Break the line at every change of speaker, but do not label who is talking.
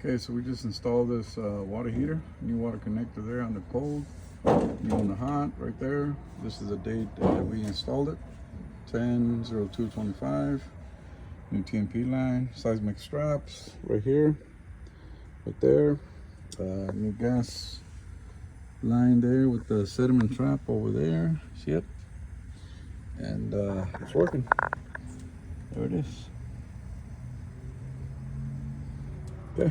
Okay, so we just installed this water heater, new water connector there on the cold, new on the hot right there. This is the date that we installed it, 10/02/25. New TMP line, seismic straps right here, right there. New gas line there with the sediment trap over there. See it? And it's working. There it is. Okay.